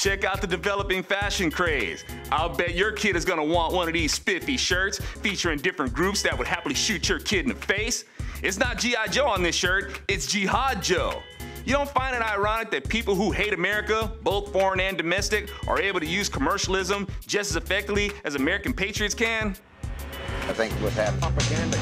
Check out the developing fashion craze. I'll bet your kid is gonna want one of these spiffy shirts featuring different groups that would happily shoot your kid in the face. It's not G.I. Joe on this shirt, it's Jihad Joe. You don't find it ironic that people who hate America, both foreign and domestic, are able to use commercialism just as effectively as American patriots can? I think what's happening. Propaganda.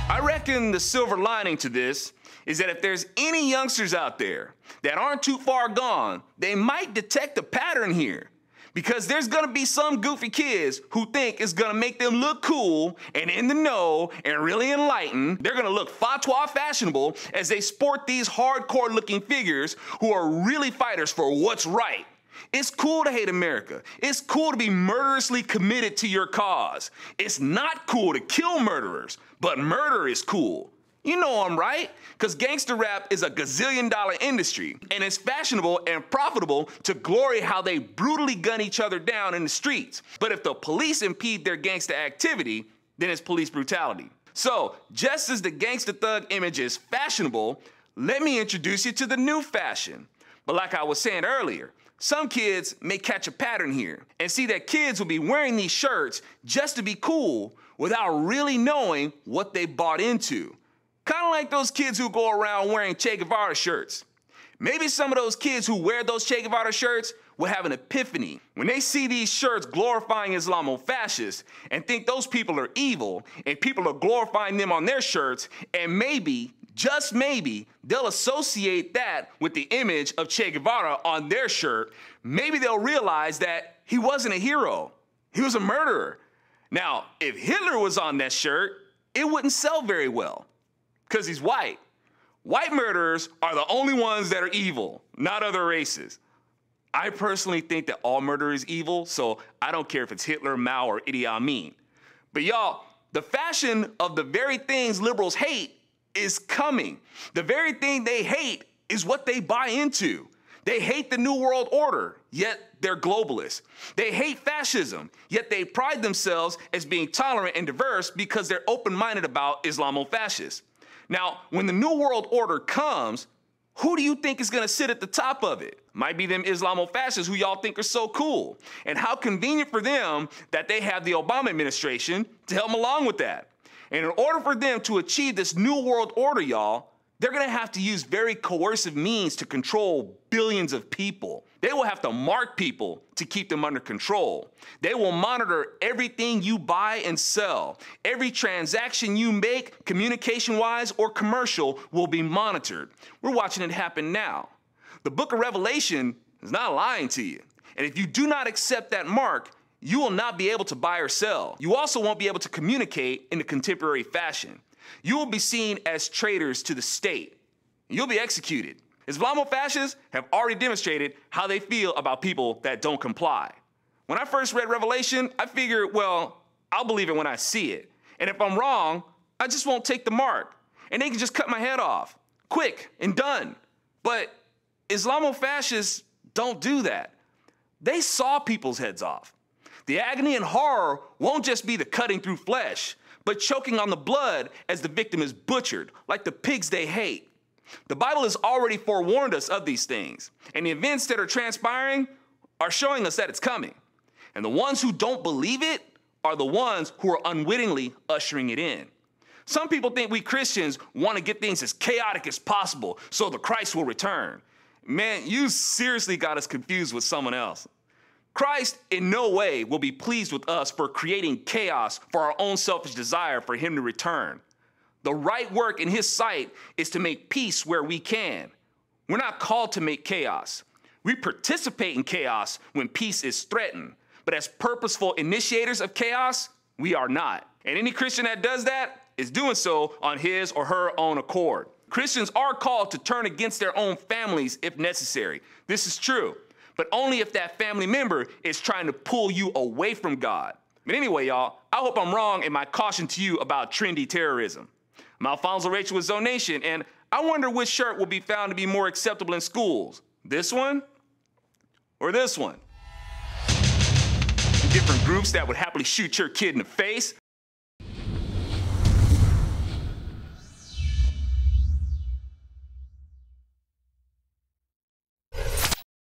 I reckon the silver lining to this is that if there's any youngsters out there that aren't too far gone, they might detect a pattern here. Because there's gonna be some goofy kids who think it's gonna make them look cool and in the know and really enlightened. They're gonna look fatwa fashionable as they sport these hardcore looking figures who are really fighters for what's right. It's cool to hate America. It's cool to be murderously committed to your cause. It's not cool to kill murderers, but murder is cool. You know I'm right, because gangster rap is a gazillion-dollar industry, and it's fashionable and profitable to glory how they brutally gun each other down in the streets. But if the police impede their gangster activity, then it's police brutality. So, just as the gangster thug image is fashionable, let me introduce you to the new fashion. But like I was saying earlier, some kids may catch a pattern here and see that kids will be wearing these shirts just to be cool without really knowing what they bought into. Kind of like those kids who go around wearing Che Guevara shirts. Maybe some of those kids who wear those Che Guevara shirts will have an epiphany when they see these shirts glorifying Islamo-fascists and think those people are evil and people are glorifying them on their shirts, and maybe, just maybe, they'll associate that with the image of Che Guevara on their shirt. Maybe they'll realize that he wasn't a hero, he was a murderer. Now, if Hitler was on that shirt, it wouldn't sell very well. Because he's white. White murderers are the only ones that are evil, not other races. I personally think that all murder is evil, so I don't care if it's Hitler, Mao, or Idi Amin. But y'all, the fashion of the very things liberals hate is coming. The very thing they hate is what they buy into. They hate the New World Order, yet they're globalists. They hate fascism, yet they pride themselves as being tolerant and diverse because they're open-minded about Islamo-fascists. Now, when the New World Order comes, who do you think is gonna sit at the top of it? Might be them Islamo-fascists who y'all think are so cool. And how convenient for them that they have the Obama administration to help them along with that. And in order for them to achieve this New World Order, y'all, they're gonna have to use very coercive means to control billions of people. They will have to mark people to keep them under control. They will monitor everything you buy and sell. Every transaction you make, communication-wise or commercial, will be monitored. We're watching it happen now. The book of Revelation is not lying to you. And if you do not accept that mark, you will not be able to buy or sell. You also won't be able to communicate in a contemporary fashion. You will be seen as traitors to the state. You'll be executed. Islamo-fascists have already demonstrated how they feel about people that don't comply. When I first read Revelation, I figured, well, I'll believe it when I see it. And if I'm wrong, I just won't take the mark. And they can just cut my head off. Quick and done. But Islamo-fascists don't do that. They saw people's heads off. The agony and horror won't just be the cutting through flesh, but choking on the blood as the victim is butchered, like the pigs they hate. The Bible has already forewarned us of these things, and the events that are transpiring are showing us that it's coming. And the ones who don't believe it are the ones who are unwittingly ushering it in. Some people think we Christians want to get things as chaotic as possible so the Christ will return. Man, you seriously got us confused with someone else. Christ in no way will be pleased with us for creating chaos for our own selfish desire for him to return. The right work in his sight is to make peace where we can. We're not called to make chaos. We participate in chaos when peace is threatened, but as purposeful initiators of chaos, we are not. And any Christian that does that is doing so on his or her own accord. Christians are called to turn against their own families if necessary. This is true, but only if that family member is trying to pull you away from God. But anyway, y'all, I hope I'm wrong in my caution to you about trendy terrorism. I'm Alfonso Rachel with Zone Nation, and I wonder which shirt will be found to be more acceptable in schools. This one or this one? different groups that would happily shoot your kid in the face.